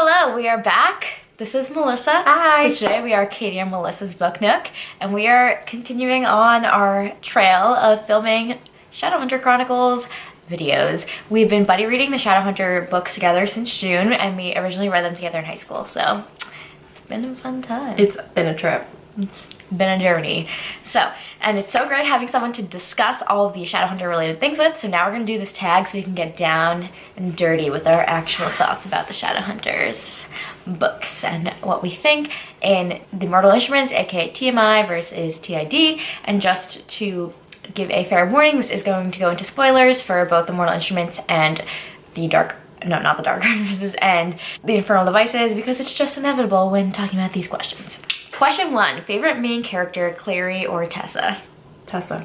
Hello, we are back. This is Melissa. Hi. So today we are Katie and Melissa's Book Nook, and we are continuing on our trail of filming Shadowhunter Chronicles videos. We've been buddy reading the Shadowhunter books together since June, and we originally read them together in high school, so it's been a fun time. It's been a trip. It's been a journey. So, and it's so great having someone to discuss all of the Shadowhunter related things with, so now we're going to do this tag so we can get down and dirty with our actual thoughts about the Shadowhunters books and what we think in the Mortal Instruments, aka Tmi versus Tid. And just to give a fair warning, this is going to go into spoilers for both the Mortal Instruments and the Dark Artifices and the Infernal devices, because it's just inevitable when talking about these questions. Question 1, favorite main character, Clary or Tessa? Tessa.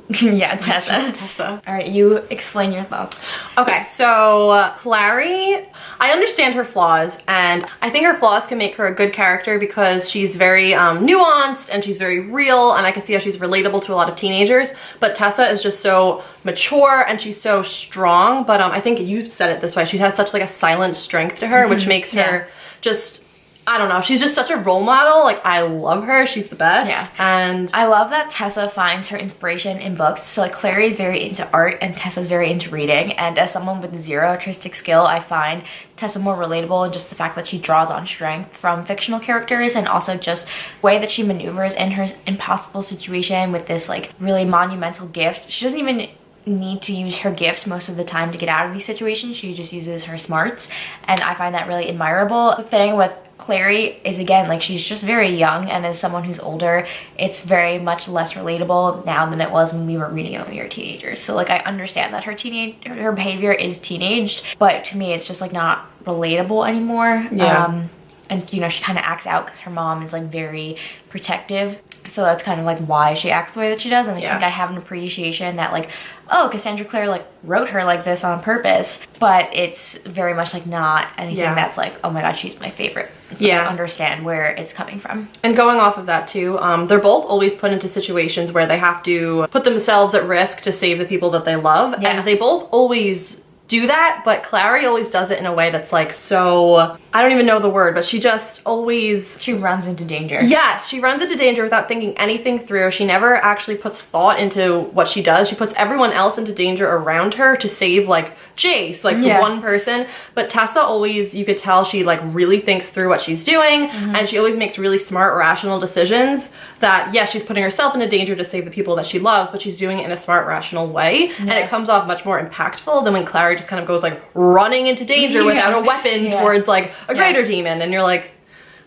Yeah, Tessa. Just Tessa. All right, you explain your thoughts. Okay, so Clary, I understand her flaws, and I think her flaws can make her a good character because she's very nuanced and she's very real, and I can see how she's relatable to a lot of teenagers. But Tessa is just so mature and she's so strong. But I think you said it this way: she has such like a silent strength to her, which makes her just, I don't know, she's just such a role model. Like, I love her. She's the best. Yeah. And I love that Tessa finds her inspiration in books. So like Clary is very into art and Tessa's very into reading. And as someone with zero artistic skill, I find Tessa more relatable in just the fact that she draws on strength from fictional characters, and also just the way that she maneuvers in her impossible situation with this like really monumental gift. She doesn't even need to use her gift most of the time to get out of these situations. She just uses her smarts, and I find that really admirable. The thing with Clary is, again, like, she's just very young, and as someone who's older, it's very much less relatable now than it was when we were reading it when we were teenagers. So like, I understand that her behavior is teenaged, but to me it's just like not relatable anymore. Yeah. And you know, she kind of acts out because her mom is like very protective, so that's kind of like why she acts the way that she does. And I think I have an appreciation that like, oh, Cassandra Clare like wrote her like this on purpose, but it's very much like not anything that's like, oh my god, she's my favorite. Yeah. I understand where it's coming from. And going off of that too, they're both always put into situations where they have to put themselves at risk to save the people that they love. Yeah. And they both always do that, but Clary always does it in a way that's like so, I don't even know the word, but she just always... She runs into danger. Yes, she runs into danger without thinking anything through. She never actually puts thought into what she does. She puts everyone else into danger around her to save like Jace, like one person. But Tessa always, you could tell she like really thinks through what she's doing, and she always makes really smart, rational decisions that, yes, she's putting herself into danger to save the people that she loves, but she's doing it in a smart, rational way. And it comes off much more impactful than when Clary just kind of goes like running into danger without a weapon towards like a greater demon, and you're like,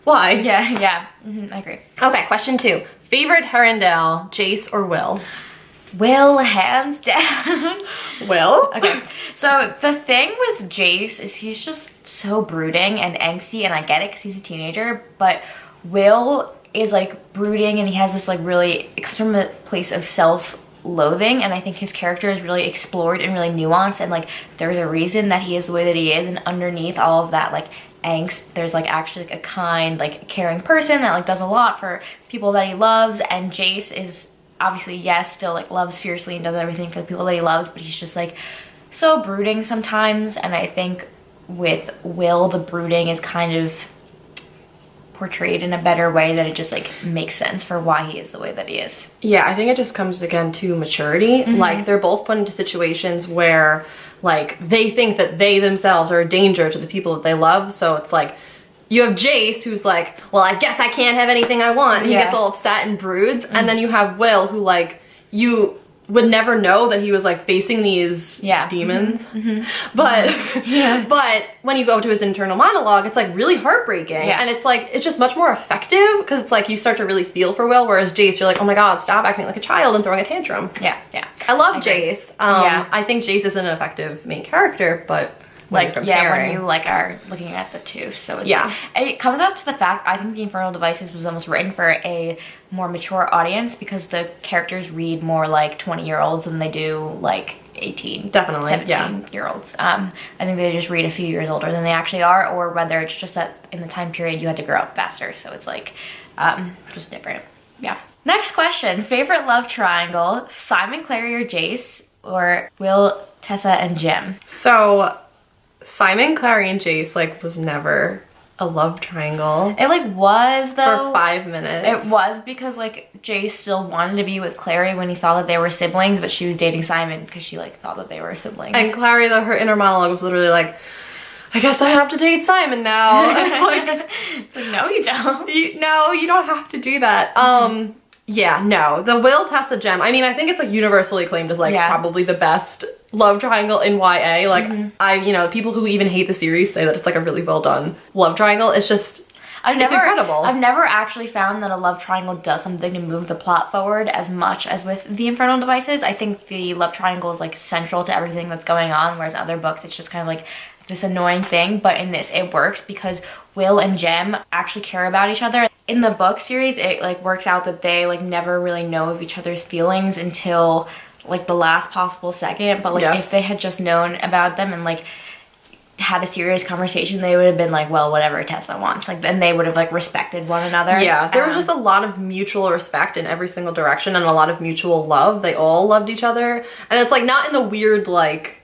why? Yeah, I agree. Okay, question 2. Favorite Herondale, Jace or Will? Will, hands down. Will? Okay, so the thing with Jace is he's just so brooding and angsty, and I get it because he's a teenager, but Will is like brooding, and he has this like really, it comes from a place of self-loathing, and I think his character is really explored and really nuanced, and like there's a reason that he is the way that he is, and underneath all of that like angst, there's like actually like a kind, like caring person that like does a lot for people that he loves. And Jace is obviously, yes, still like loves fiercely and does everything for the people that he loves, but he's just like so brooding sometimes. And I think with Will, the brooding is kind of portrayed in a better way, that it just like makes sense for why he is the way that he is. Yeah, I think it just comes again to maturity. Like, they're both put into situations where like they think that they themselves are a danger to the people that they love. So it's like, you have Jace who's like, well, I guess I can't have anything I want, and he gets all upset and broods. And then you have Will, who like, you would never know that he was like facing these demons. But when you go to his internal monologue, it's like really heartbreaking. And it's like, it's just much more effective because it's like you start to really feel for Will, whereas Jace, you're like, oh my god, stop acting like a child and throwing a tantrum. I love Jace. I think Jace isn't an effective main character, but like, when you like are looking at the two, so it's it comes out to the fact, I think the Infernal Devices was almost written for a more mature audience, because the characters read more like 20-year-olds than they do like 18, 17-year-olds. I think they just read a few years older than they actually are, or whether it's just that in the time period you had to grow up faster, so it's like just different. Next question, favorite love triangle, Simon, Clary, or Jace, or Will, Tessa, and Jim? So Simon, Clary, and Jace like was never a love triangle. It like was though. For 5 minutes. It was because like Jace still wanted to be with Clary when he thought that they were siblings, but she was dating Simon because she like thought that they were siblings. And Clary, though, her inner monologue was literally like, I guess I have to date Simon now. It's like, no, you don't. No, you don't have to do that. Yeah, no. The Will, Tessa, Jem, I mean, I think it's like universally acclaimed as like probably the best love triangle in YA. Like, you know, people who even hate the series say that it's like a really well done love triangle. It's just, it's incredible. I've never actually found that a love triangle does something to move the plot forward as much as with the Infernal Devices. I think the love triangle is like central to everything that's going on, whereas in other books it's just kind of like this annoying thing, but in this it works because Will and Jem actually care about each other. In the book series, it like works out that they like never really know of each other's feelings until like the last possible second, but like if they had just known about them and like had a serious conversation, they would have been like, well, whatever Tessa wants. Like then they would have like respected one another. Yeah, there was just a lot of mutual respect in every single direction and a lot of mutual love. They all loved each other, and it's like not in the weird like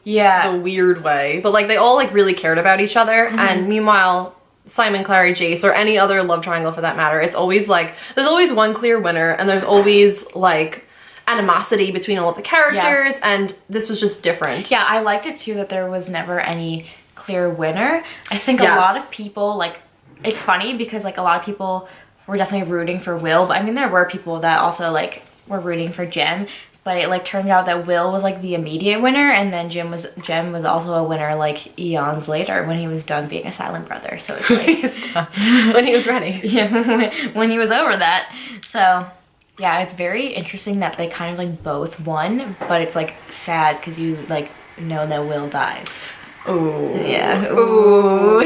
the weird way, but like they all like really cared about each other. And meanwhile, Simon, Clary, Jace, or any other love triangle for that matter, it's always like there's always one clear winner and there's always like animosity between all of the characters, and this was just different. Yeah, I liked it too that there was never any clear winner. I think a lot of people, like, it's funny because like a lot of people were definitely rooting for Will, but I mean there were people that also like were rooting for Jem. But it like turns out that Will was like the immediate winner, and then Jem was also a winner like eons later when he was done being a silent brother. So it's like when he was ready. Yeah, when he was over that. So yeah, it's very interesting that they kind of like both won, but it's like sad because you like know that Will dies. Ooh. Yeah. Ooh.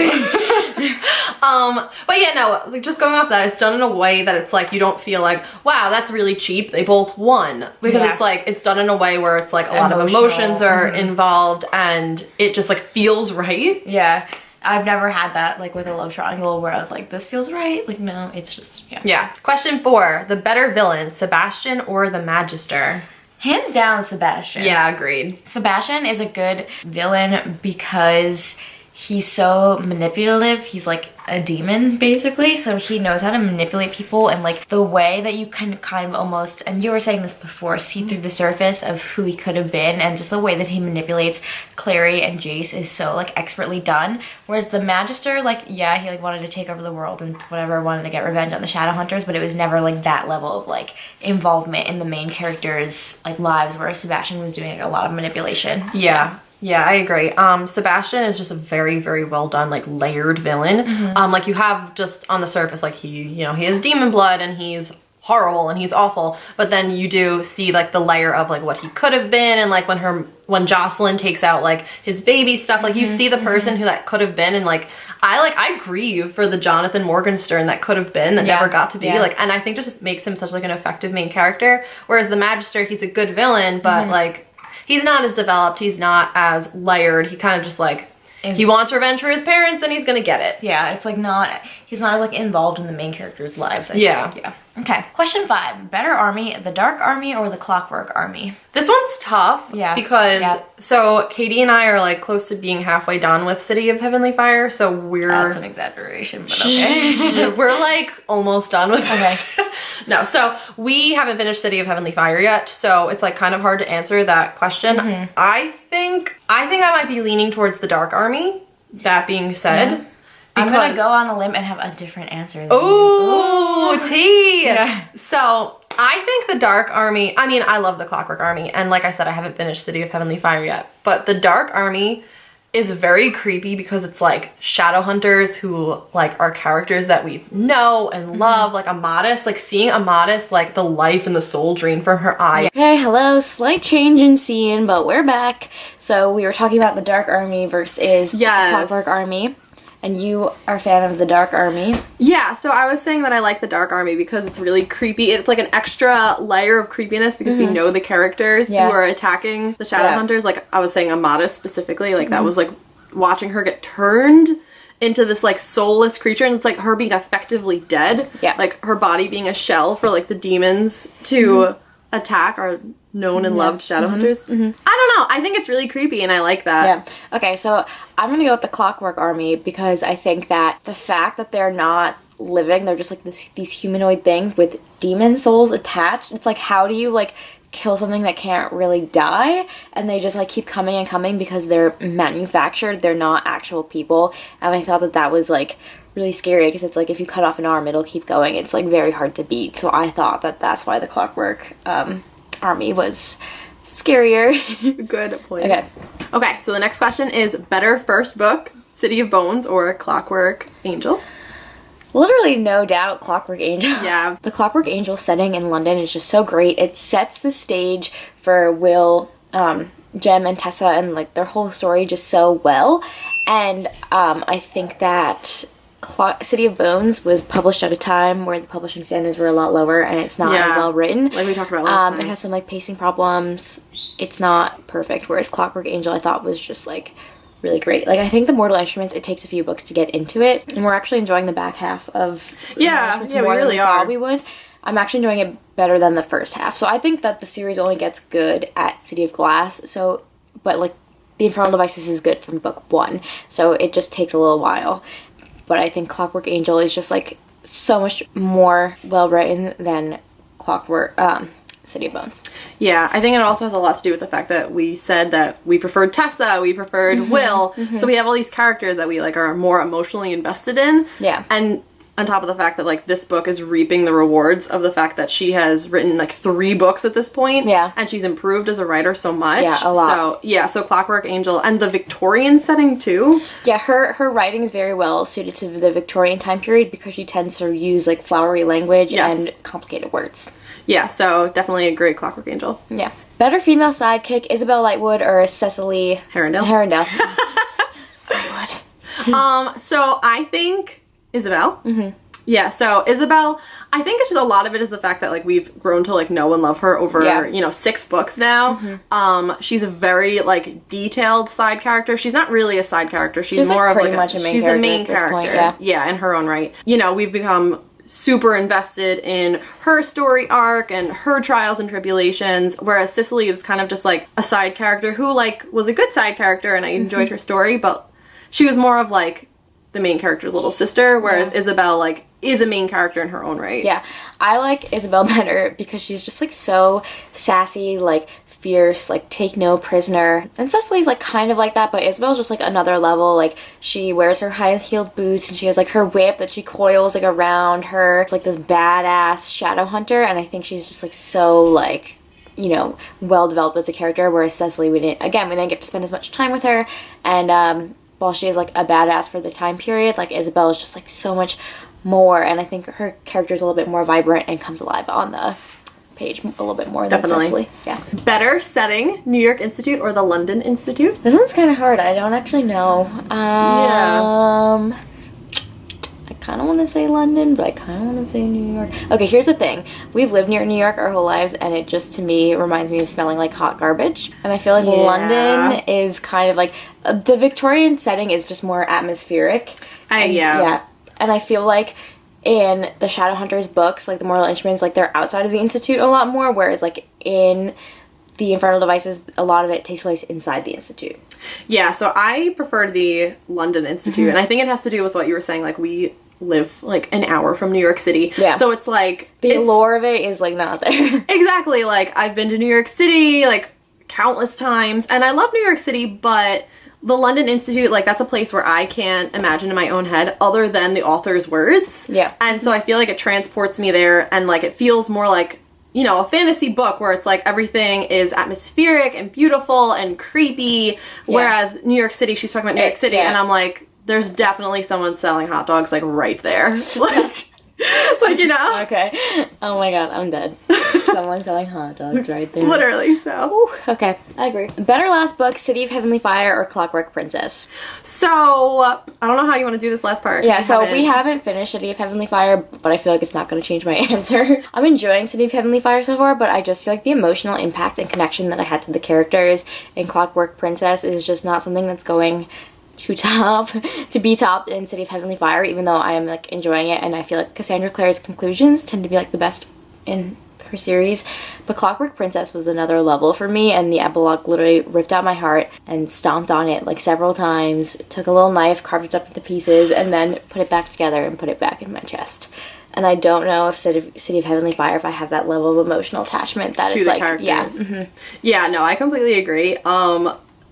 But yeah, no, like just going off that, it's done in a way that it's like you don't feel like, wow, that's really cheap, they both won. Because it's like, it's done in a way where it's like a lot of emotions are involved and it just like feels right. Yeah. I've never had that like with a love triangle where I was like, this feels right. Like, no, it's just, Yeah. Question 4, the better villain, Sebastian or the Magister? Hands down, Sebastian. Yeah, agreed. Sebastian is a good villain because he's so manipulative. He's like a demon basically, so he knows how to manipulate people, and like the way that you can kind of almost, and you were saying this before, see through the surface of who he could have been, and just the way that he manipulates Clary and Jace is so like expertly done. Whereas the Magister, like, yeah, he like wanted to take over the world and whatever, wanted to get revenge on the Shadowhunters, but it was never like that level of like involvement in the main characters' like lives, where Sebastian was doing like, a lot of manipulation. Yeah, I agree. Sebastian is just a very, very well done, like, layered villain. Like, you have just on the surface, like, he, you know, he has demon blood and he's horrible and he's awful, but then you do see, like, the layer of, like, what he could have been, and, like, when Jocelyn takes out, like, his baby stuff, like, you see the person who that could have been, and, like, I grieve for the Jonathan Morgenstern that could have been, that never got to be, like, and I think it just makes him such, like, an effective main character, whereas the Magister, he's a good villain, but, like, he's not as developed, he's not as layered, he kind of just like, he wants revenge for his parents and he's gonna get it. Yeah, it's like he's not as like involved in the main characters' lives, I think. Yeah. Okay, question 5. Better army, the Dark Army or the Clockwork Army? This one's tough. Yeah. Because, so Katie and I are like close to being halfway done with City of Heavenly Fire, so we're... That's an exaggeration, but okay. We're like almost done with it. No, so we haven't finished City of Heavenly Fire yet, so it's like kind of hard to answer that question. I think I might be leaning towards the Dark Army, that being said. I'm gonna go on a limb and have a different answer than Ooh, tea! Yeah. So, I think the Dark Army, I mean, I love the Clockwork Army, and like I said, I haven't finished City of Heavenly Fire yet, but the Dark Army is very creepy because it's like Shadowhunters who like are characters that we know and love, like Amadis, like seeing Amadis, like the life and the soul drain from her eye. Okay, hello, slight change in scene, but we're back. So we were talking about the Dark Army versus the Clockwork Army. And you are a fan of the Dark Army. Yeah, so I was saying that I like the Dark Army because it's really creepy. It's like an extra layer of creepiness because we know the characters who are attacking the Shadowhunters. Like I was saying, Amadis specifically, like that was like watching her get turned into this like soulless creature, and it's like her being effectively dead. Yeah. Like her body being a shell for like the demons to attack, or known and loved Shadowhunters. I don't know. I think it's really creepy and I like that. Yeah. Okay, so I'm gonna go with the Clockwork Army because I think that the fact that they're not living, they're just like these humanoid things with demon souls attached. It's like, how do you like kill something that can't really die? And they just like keep coming and coming because they're manufactured. They're not actual people. And I thought that that was like really scary because it's like if you cut off an arm, it'll keep going. It's like very hard to beat. So I thought that that's why the Clockwork Army was scarier. Good point. Okay. Okay, so the next question is better first book, City of Bones or Clockwork Angel? Literally, no doubt, Clockwork Angel. Yeah. The Clockwork Angel setting in London is just so great. It sets the stage for Will, Jem, and Tessa and like their whole story just so well. And I think that City of Bones was published at a time where the publishing standards were a lot lower and it's not as well written. Like we talked about last time. It has some like pacing problems. It's not perfect, whereas Clockwork Angel I thought was just like really great. Like I think the Mortal Instruments, it takes a few books to get into it, and we're actually enjoying the back half of we really are. We would. I'm actually enjoying it better than the first half. So I think that the series only gets good at City of Glass. So, but like the Infernal Devices is good from book 1, so it just takes a little while. But I think Clockwork Angel is just like so much more well written than City of Bones. Yeah, I think it also has a lot to do with the fact that we said that we preferred Tessa, we preferred Will, so we have all these characters that we like are more emotionally invested in. Yeah. And on top of the fact that like this book is reaping the rewards of the fact that she has written like 3 books at this point. Yeah. And she's improved as a writer so much. Yeah, a lot. So yeah, so Clockwork Angel and the Victorian setting too. Yeah, her writing is very well suited to the Victorian time period because she tends to use like flowery language and complicated words. Yeah, so definitely a great Clockwork Angel. Yeah. Better female sidekick, Isabel Lightwood or Cecily Herondale. Lightwood. So I think Isabel. Yeah, so Isabel, I think it's just a lot of it is the fact that like we've grown to like know and love her over, you know, 6 books now. She's a very like detailed side character. She's not really a side character. She's more like, of pretty like much a main she's character a main at this character. point, yeah, in her own right. You know, we've become super invested in her story arc and her trials and tribulations, whereas Cicely was kind of just like a side character who like was a good side character and I enjoyed her story, but she was more of like the main character's little sister, whereas Isabel like is a main character in her own right. Yeah, I like Isabel better because she's just like so sassy, like fierce, like take no prisoner. And Cecily's like kind of like that, but Isabel's just like another level. Like she wears her high-heeled boots and she has like her whip that she coils like around her. It's like this badass shadow hunter, and I think she's just like so like, you know, well developed as a character, whereas Cecily, we didn't get to spend as much time with her. And while she is like a badass for the time period, like Isabel is just like so much more, and I think her character is a little bit more vibrant and comes alive on the page a little bit more than Cecily. Yeah. Better setting, New York Institute or the London Institute? This one's kind of hard. I don't actually know. I kind of want to say London, but I kind of want to say New York. Okay, here's the thing. We've lived near New York our whole lives, and it just, to me, reminds me of smelling like hot garbage. And I feel like London is kind of like, the Victorian setting is just more atmospheric. Yeah. And I feel like in the Shadowhunters books, like the Mortal Instruments, like they're outside of the Institute a lot more, whereas like in the Infernal Devices, a lot of it takes place inside the Institute. Yeah, so I prefer the London Institute, and I think it has to do with what you were saying, like we live like an hour from New York City. Yeah. So it's like the lore of it is like not there. Exactly. Like I've been to New York City like countless times, and I love New York City, but the London Institute, like that's a place where I can't imagine in my own head other than the author's words. Yeah. And so I feel like it transports me there, and like it feels more like, you know, a fantasy book where it's like everything is atmospheric and beautiful and creepy, whereas New York City, she's talking about New York City, and I'm like, there's definitely someone selling hot dogs like right there. Like, you know? Okay. Oh my god, I'm dead. Someone selling hot dogs right there. Literally, so. Ooh, okay, I agree. Better last book, City of Heavenly Fire or Clockwork Princess? So, I don't know how you want to do this last part. Yeah, so we haven't finished City of Heavenly Fire, but I feel like it's not going to change my answer. I'm enjoying City of Heavenly Fire so far, but I just feel like the emotional impact and connection that I had to the characters in Clockwork Princess is just not something that's going to be topped in City of Heavenly Fire, even though I am like enjoying it, and I feel like Cassandra Clare's conclusions tend to be like the best in her series, but Clockwork Princess was another level for me, and the epilogue literally ripped out my heart and stomped on it like several times, took a little knife, carved it up into pieces, and then put it back together and put it back in my chest. And I don't know if City of Heavenly Fire, if I have that level of emotional attachment that it's like, characters. yeah. Yeah, no, I completely agree.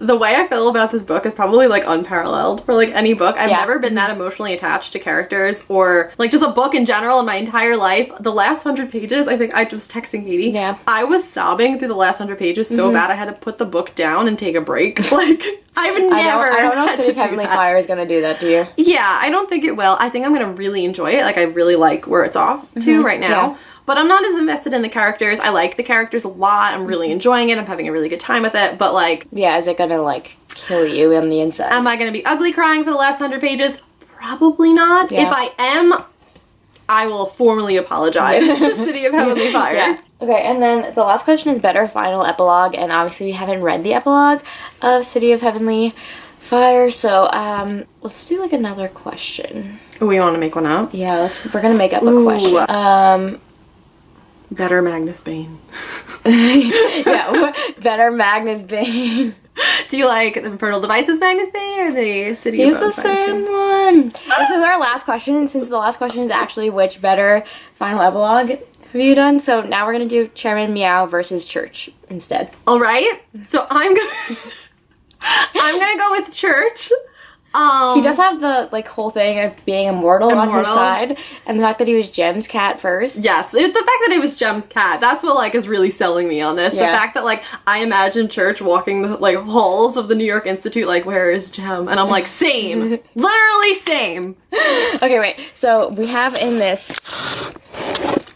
The way I feel about this book is probably like unparalleled for like any book. I've never been that emotionally attached to characters or like just a book in general in my entire life. The last 100 pages, I think I was texting Katie. Yeah. I was sobbing through the last 100 pages so bad I had to put the book down and take a break. Like, I've never I don't know if City of Heavenly Fire is gonna do that to you. Yeah, I don't think it will. I think I'm gonna really enjoy it. Like, I really like where it's off to right now. Yeah. But I'm not as invested in the characters. I like the characters a lot. I'm really enjoying it. I'm having a really good time with it. But like... Yeah, is it gonna like kill you on the inside? Am I gonna be ugly crying for the last 100 pages? Probably not. Yeah. If I am, I will formally apologize to City of Heavenly Fire. Yeah. Okay, and then the last question is better final epilogue, and obviously we haven't read the epilogue of City of Heavenly Fire, so let's do like another question. Oh, we want to make one up? Yeah, we're gonna make up a question. Better Magnus Bane. Yeah, better Magnus Bane. Do you like the Infernal Devices Magnus Bane or the City of He's the same one. This is our last question, since the last question is actually which better final epilogue have you done? So now we're gonna do Chairman Meow versus Church instead. All right. So I'm gonna go with Church. He does have the like whole thing of being immortal on his side, and the fact that he was Jem's cat first. Yes, the fact that he was Jem's cat, that's what like is really selling me on this. Yeah. The fact that like I imagine Church walking the like halls of the New York Institute like, where is Jem? And I'm like, same. Literally same. Okay, wait. So we have in this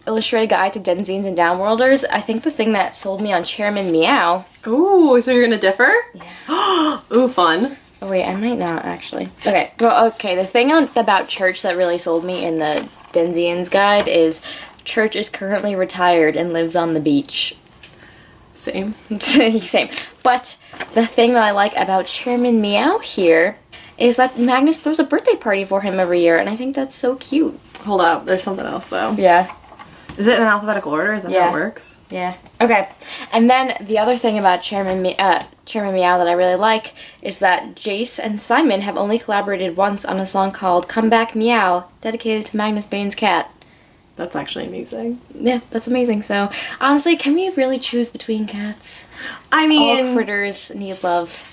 illustrated guide to Denzians and Downworlders, I think the thing that sold me on Chairman Meow. Ooh, so you're gonna differ? Yeah. Ooh, fun. Oh wait, I might not actually. Okay, well, okay, the thing about Church that really sold me in the Denzians guide is Church is currently retired and lives on the beach. Same. Same. But the thing that I like about Chairman Meow here is that Magnus throws a birthday party for him every year, and I think that's so cute. Hold up, there's something else though. Yeah. Is it in alphabetical order? Is that how it works? Yeah. Okay. And then the other thing about Chairman Meow that I really like is that Jace and Simon have only collaborated once on a song called Come Back Meow, dedicated to Magnus Bane's cat. That's actually amazing. Yeah, that's amazing. So, honestly, can we really choose between cats? I mean... all critters need love.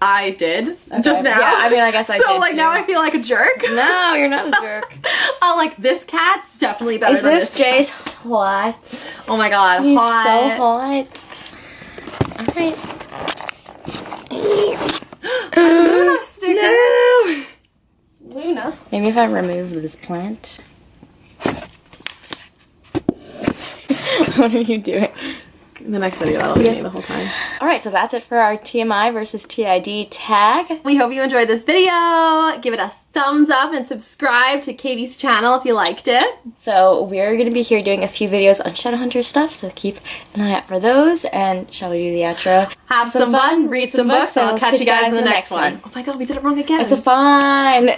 I did. Okay. Just now. Yeah, I mean, I guess I did. So, like, too. now I feel like a jerk? No, you're not a jerk. I'm like, this cat's definitely better than this cat. Is this Jace hot? Oh my god, He's hot. so hot. Alright. Luna sticker. No! Luna. Maybe if I remove this plant. What are you doing? The next video, that'll be me the whole time. Alright, so that's it for our TMI versus TID tag. We hope you enjoyed this video. Give it a thumbs up and subscribe to Katie's channel if you liked it. So we're going to be here doing a few videos on Shadowhunters stuff, so keep an eye out for those. And shall we do the outro? Have some fun, read some books, and I'll catch you guys in the next one. Oh my god, we did it wrong again. It's a fun!